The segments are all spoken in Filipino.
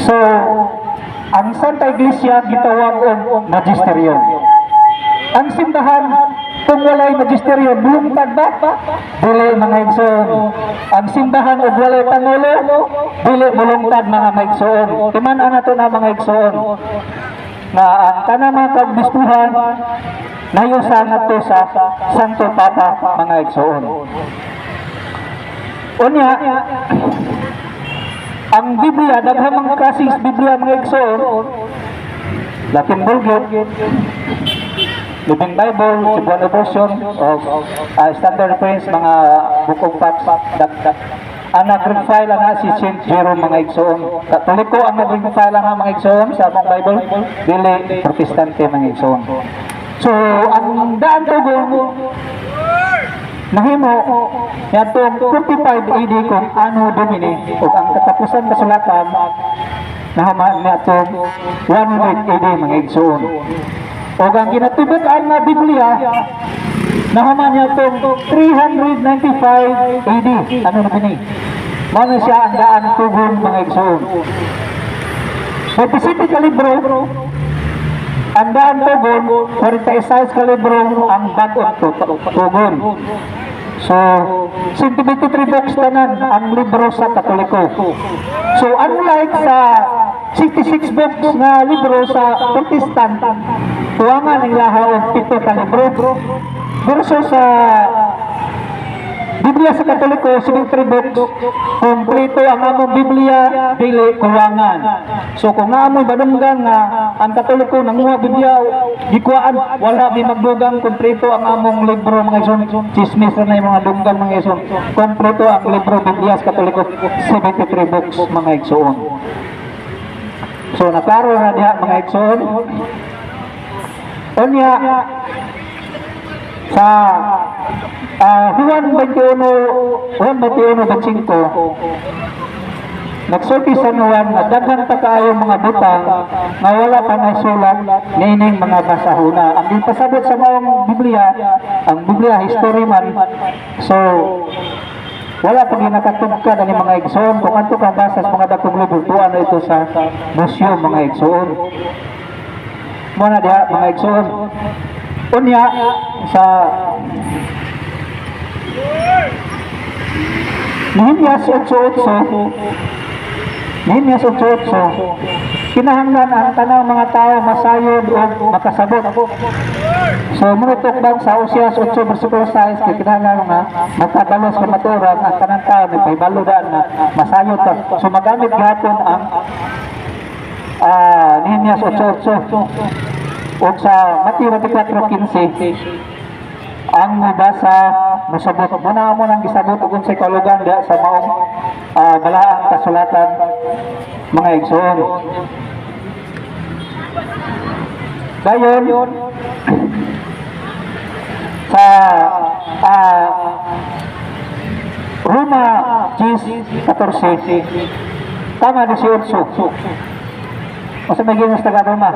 So, ang Santa Iglesia gitawag og magisterium. Ang simbahan kung walay magisterium bulungtad ba? Dili mga igsoon. Ang simbahan ug walay pangulo dili bulungtad mga maigsoon. Timan-an nato na mga igsoon na ang tanang mga kabispuhan nayusan nato sa Santo Papa mga igsoon. Unya, ang Biblia, daghang mga klaseng Biblia mga igsoon, Latin Vulgate, Living Bible, Cebuano Version, o Standard Prince, mga Book of Facts, ang nag-refile na si St. Jerome mga igsoon. Katoliko ang nag-refile na mga igsoon sa among Bible, dili Protestante mga igsoon. So, ang daan tugon, nahimo yatong 45 AD kung Anno Domini o ang katapusan kasulatan nahaman natong 100 AD mga igsoon. O ang ginatubag-an na Biblia nahaman yatong 395 AD Anno Domini. Mano siya ang daan tugon mga igsoon. Sa 17 ka libro ang daan tugon 46 ka libro ang bagong tugon. So, 123 books tanan ang libro sa Katoliko. So, unlike sa 66 books na libro sa Protestant, tuwangan ang laha o 7 ka libro. Versus sa Biblia sa Katoliko, 73 books, kompleto ang among Biblia, dili kuwangan. So kung naamoy badunggan nga ang Katoliko nanguha Biblia, gikuan, wala di magdugang, kompleto ang among libro mga ison, chismis na yung mga dunggan mga ison, kompleto ang libro Biblia sa Katoliko, 73 books mga igsoon. So naklaro na diha mga igsoon. Unya, sa Juan 21:25 nagsulti sa Juan na daghan pa kaayo mga butang nga wala pa nasulat niining mga basahuna. Ang ipasabot sa maong Biblia, ang Biblia history man, so wala pa ginakatugkad ani mga igsoon. Kung adto ka basa sa mga dakong libro, tuan ito sa museum mga igsoon. Muna diha mga igsoon. Unya sa Nehemias 8:8 kinahanglan ang tanang mga tao masayod o makasabot. So munutok bang sa Oseas 8:6 kinahanglan nga magkadalos sa maturan ang tanang tao may paybaludaan na masayod ka. So magamit gapon ang Nehemias 8:8 o sa Mateo 24:15 ang mabasa masabot mo na mo nang gisabot ug sa kalugan da sa maong balaang kasulatan mga igsoon. Dayon sa Roma 10:14 tama 18 o sa maging sa Roma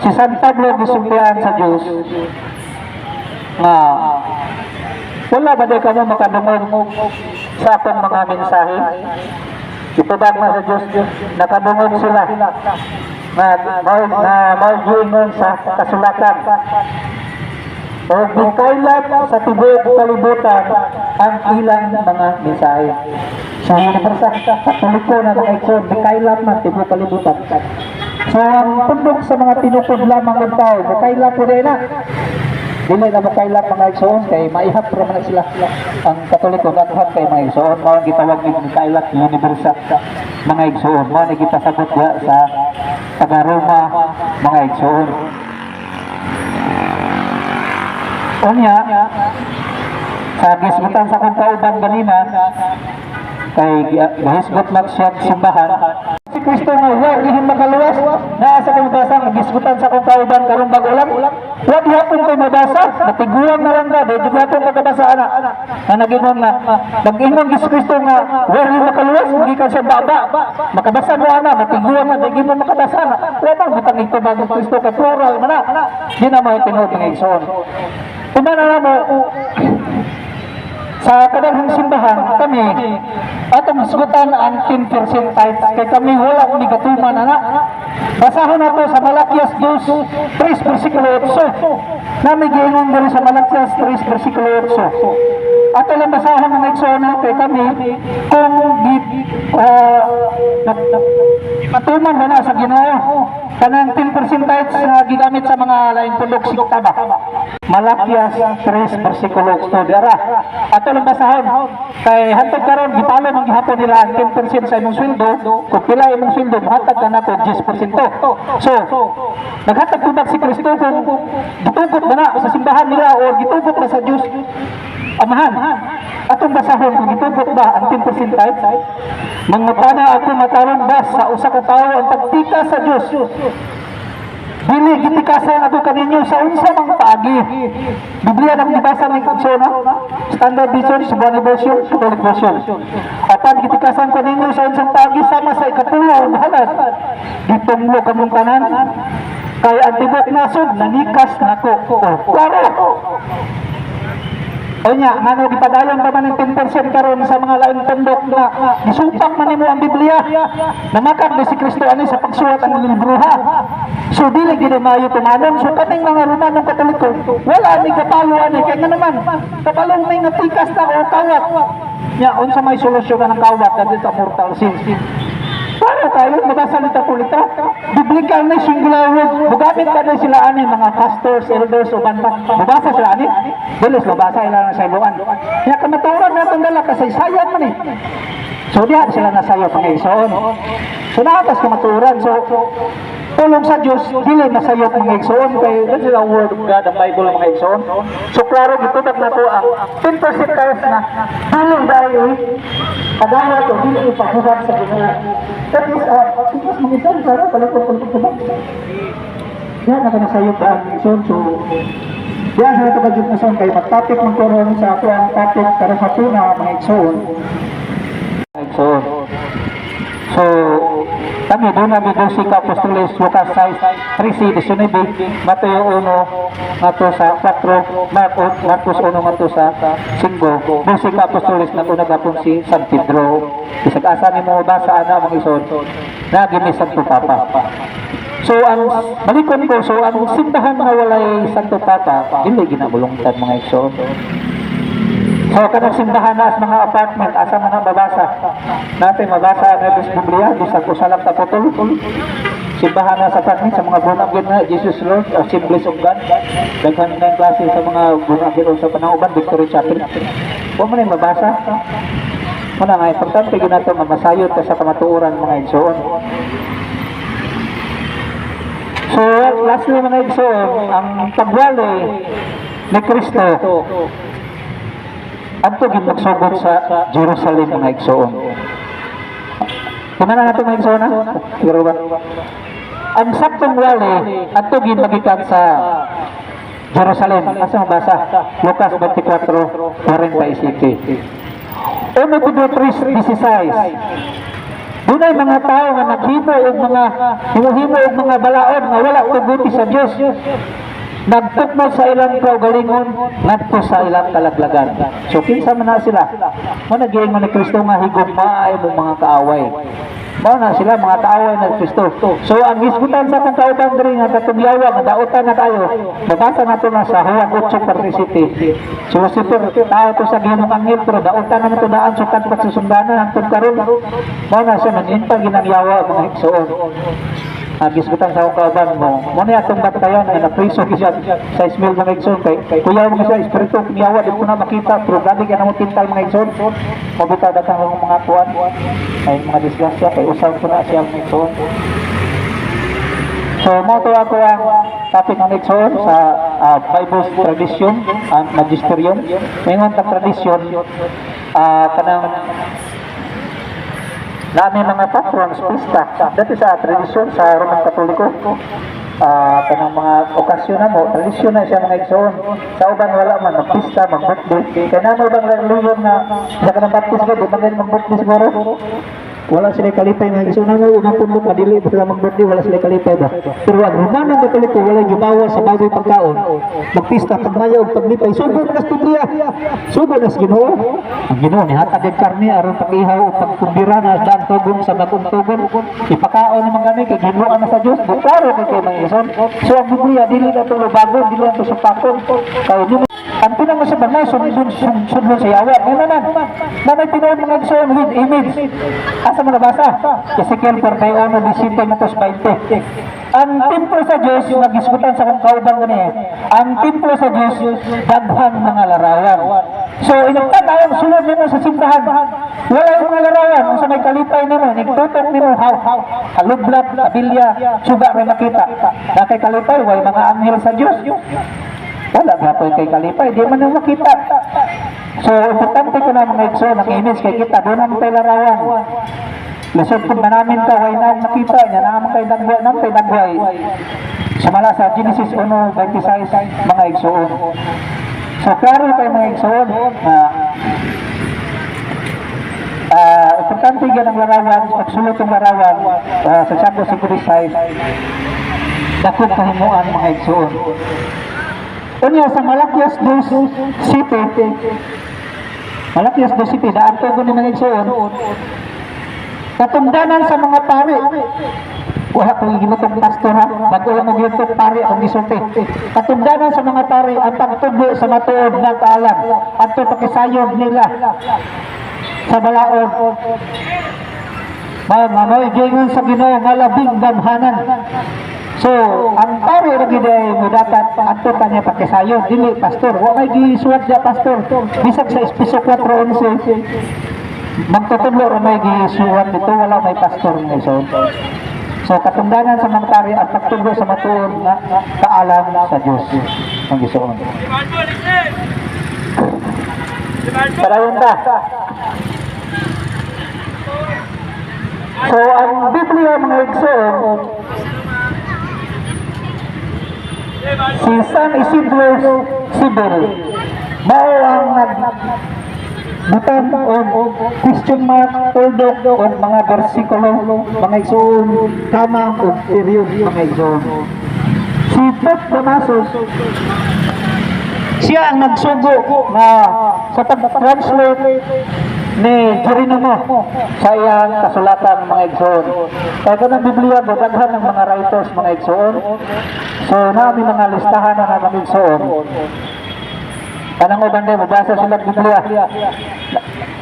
si San Pablo gisultian sa Diyos nga wala ba di ka mo makadungog sa atong mga mensahe. Itubag na sa Diyos nakadungog sila na maugingon sa kasulatan o bukailat sa tibuok kalibutan ang ilang mga mensahe. Sa nabasa Katoliko na mga igsoon, bukailat man tibuok kalibutan. So, ang tundok sa mga tinukod lamang ng tao, makailap po rin na. Dili na makailap mga igsoon, kay maihap po naman sila. Ang Katoliko, natuhan kay mga igsoon, mga gitawag ng makailap, universa, mga igsoon. Mga nagitasabot ya sa taga-Roma, mga igsoon. Unya, sa gisgutan sa kong kauban ganina, kay gahisgot lang siya simbahan, si Kristo nga wa dihin makaluwas naa sa kong basa nagisgutan sa kong kauban karong bag-ulam wa dihapon koy mabasa natiguang na lang da dili gihapon makabasa ana na nagingon na nag-ingon si Kristo nga wa dihin makaluwas gikan sa baba makabasa mo ana natiguang na dili mo makabasa ana wa bang bitang ito bagong Kristo ka plural man na di na mo tinuod ng igsoon kumana na mo Sa kadaghang simbahan kami atong masgutan ang 10% tithes kay kami wala ni gatuman ana. Basahon nato sa Malakias 2:3 bersikulo 8. Nami giingon diri sa Malakias 3 bersikulo 8. Ato lang basahon mga igsoon kay kami kung matuman na sa Ginoo kanang 10% tithes na gigamit sa mga laing pundok sikta ba. Malakias 3 bersikulo 8 dira. Ato lang basahon kay hantod karon gipalo man gihapon nila ang 10% sa imong sweldo kung pila imong sweldo hatag ka nako 10%. So naghatag pud si Kristo kung gitugot na sa simbahan nila o gitugot na sa Dios Amahan. Atong basahon kung gitugot ba ang 10% tithes? Mangutana ako matarong ba sa usa ka tawo ang pagtika sa Dios? Dili gitikasan ato kaninyo sa unsa mang paagi. Biblia nang gibasa ng Igsona, Standard Version, Cebuano Version, Catholic Version. Apan gitikasan ko ninyo sa unsang paagi sama sa ikatulo halad. Gitunglo kamong tanan kay ang tibok nasod nanikas nako. Klaro. O niya, ngano gipadayon pa man ng 10% karon sa mga laing pundok na isupak man nimo ang Biblia. Namakak ni si Kristo ani sa pagsulat ang libro ha. So dili gid maayo tumanon. So kaning mga Romanong Katoliko, wala ni kapalo ani kay nga naman. Kapalong may natikas na o kawat. Nya unsa may solusyon ng kawat kadto sa mortal sin. Para tayo mabasa nito kulita. Biblical na singular word. Bugamit ka na sila ani mga pastors, elders o banta. Mabasa sila ani. Dilos mabasa ila sa iluan. Kaya kamaturan natin dala kasaysayan man eh. So diha sila nasayo pangaisoon. So naatas kamaturan. So tulong sa Diyos, dili masayo mga igsoon kay this is the word of God, ang Bible mga igsoon. So klaro gitudak na to ang 10% tithes na dili dahil pagana to dili ipabuhat sa Ginoo. That is because mga igsoon klaro palikot. Yan na kanasayo pa ang igsoon. So yan sa ito ka igsoon kay mag-topic ng karon sa ako ang topic karon sa tuna mga igsoon. So kami doon namin doon si Apostoles Lucas 6:13-19, Mateo 1 ngato sa 4, Marcos 1 ngato sa 5. Doon si Apostoles na ito nagapon si San Pedro. Isag asa ni mo basa na mga ison na gini Santo Papa. So ang balikon ko, so ang simbahan na walay Santo Papa, hindi ginabulungtan mga ison. So kanang simbahan na mga apartment asa man ang babasa natin mabasa ang Biblia di sa kusalang taputol simbahan na sa apartment sa mga bunagin na Jesus Lord Assemblies of God daghan ng klase sa mga bunagin sa panauban Victory Chapel huwag mo na yung mabasa muna nga importante ginato mamasayot ka sa kamatuuran mga igsoon. So lastly mga igsoon ang pagwali ni Kristo adto gid magsugod sa Jerusalem mga igsoon. Kumana nato mga igsoon ha? Siguro ba? Ang saktong wali adto gid magikan sa Jerusalem. Asa mabasa? Lucas 24:47. Uno Pedro 3:16. Dunay mga tao nga naghimo og mga himo og mga balaod nga wala tuguti sa Dios. Nagtukmo sa ilang kaugalingon ngadto sa ilang kalaglagan. So kinsa man na sila? Mo nagiingon ni Kristo nga higugmaay mo mga kaaway. Mao na sila mga kaaway ng Kristo. So ang hisgutan sa kung kauban diri nga katugyawa nga daotan na tayo. Mabasa nato na sa Juan 8:47. So super tao to sa Ginoo ang angel pero daotan na nato daan sukat pagsusundanan hangtod karon. Mao na siya maninta ginangyawa mga igsoon. Gisgutan sa akong kauban mo. Muna atong batayan ay napriso siya sa Ismail mga igsoon kay kuyaw mga siya espiritu kumiyawa di ko na makita pero grabe ka na mo tintal mga igsoon. Mabitaw datang ang mga kuwan ay mga disgrasya kay usaw ko na siya mga igsoon. So mo to ako ang topic ng igsoon sa Bible tradition ang magisterium. Ngayon ang tradition kanang namin mga patrons, pista. Dati sa tradisyon sa Roman Katoliko. Kanang mga okasyon na mo, tradisyon na siya mga igsoon. Sa uban wala man, magpista, mag-birthday. Kaya naman bang reliyon na sa kanang baptist ko, di man rin mag-birthday siguro. Wala sila kalipay nga iso na mo unang punot madili sila mag-birthday wala sila kalipay ba. Pero ang Romanang Katoliko wala gibawa sa baboy pagkaon. Magpista pagmayaw paglipay sugo na studiya. Sugo na sa Ginoo. Ang Ginoo ni hatag og karne aron pagihaw ug pagkumbira na daan tugong sa bagong tugon. Ipakaon naman gani kay Ginoo na sa Dios. Klaro kay mga ison. So ang Biblia dili na to bago dili na to sa pakon. Kay dili ang pinang sa banay sunod sa yawa. Ano na? Nanay tinuod mga igsoon with image. Asa mo nabasa? Ezekiel 41:20. Ang templo sa Diyos, nagisgutan sa kong kauban ko niya, ang templo sa Diyos, daghang mga larawan. So, inagtan tayo, sulod nimo sa simbahan. Wala yung mga larawan, kung sa may kalipay nimo, nagtutok nimo, halublat, kabilya, suga rin nakita. Na kay kalipay, way mga anghel sa Diyos. Wala gapoy kay kalipay, di man yung makita. So, importante ko na mga igso, ng image kay kita, doon naman tayo larawan. Lasod kung namin ka, way na makita niya, naman kay dagway, naman kay dagway. Sumala sa Genesis 1:26, mga igsoon. So, klaro kayo mga igsoon, importante yan ang larawan, pagsulot ng larawan, sa Santo Sikurisay, dakot kahimuan mga igsoon. Unya sa Malakias 2:7, Malakias 2:7, daan ko ni mga igsoon, katungdanan sa mga pari. Wala kong ginutong pastor ha, bago lang mo ginutong pari akong gisulti. Katungdanan sa mga pari, ang pagtubo sa matuod ng kaalam, at ito pakisayod nila sa balaod. Mamoy gingon sa Ginoo nga labing gamhanan. So, ang pari na giday mo dapat ato kanya pakisayod, dili pastor. Wa may gisuwat dia pastor. Bisag sa Espiso 4:11. Magtutulo rin may gisuwat dito, wala may pastor ng iso. So, katungdanan sa mga pari at pagtubo sa matuon na kaalam sa Diyos ang gisuon. Parayon ta. So, ang Biblia mga igsoon, si San Isidro Sibel, mao ang butan o question mark, tuldok o mga bersikulo, mga igsoon, tamang o period mga igsoon. Si Pope Damaso, siya ang nagsugo na sa pag-translate ni Geronimo sa iyang kasulatan mga igsoon. Kaya ka ng Biblia, dadaghan ng mga writers mga igsoon. So, namin mga listahan na mga igsoon. Kanang uban din, mabasa sila Biblia.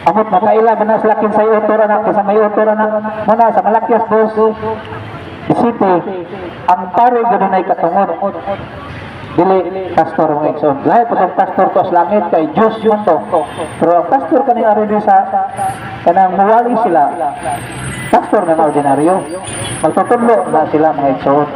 Amot makaila ba na silakin sa iutura na, kasi may iutura na muna sa Malakias 2:7, ang pare gano'n ay katungod. Dili pastor mga igsoon. Lahat po itong pastor ko sa langit kay Diyos yun to. Pero ang pastor kaning aron sa kanang mawali sila, pastor na ordinaryo. Magtutulo na sila mga igsoon.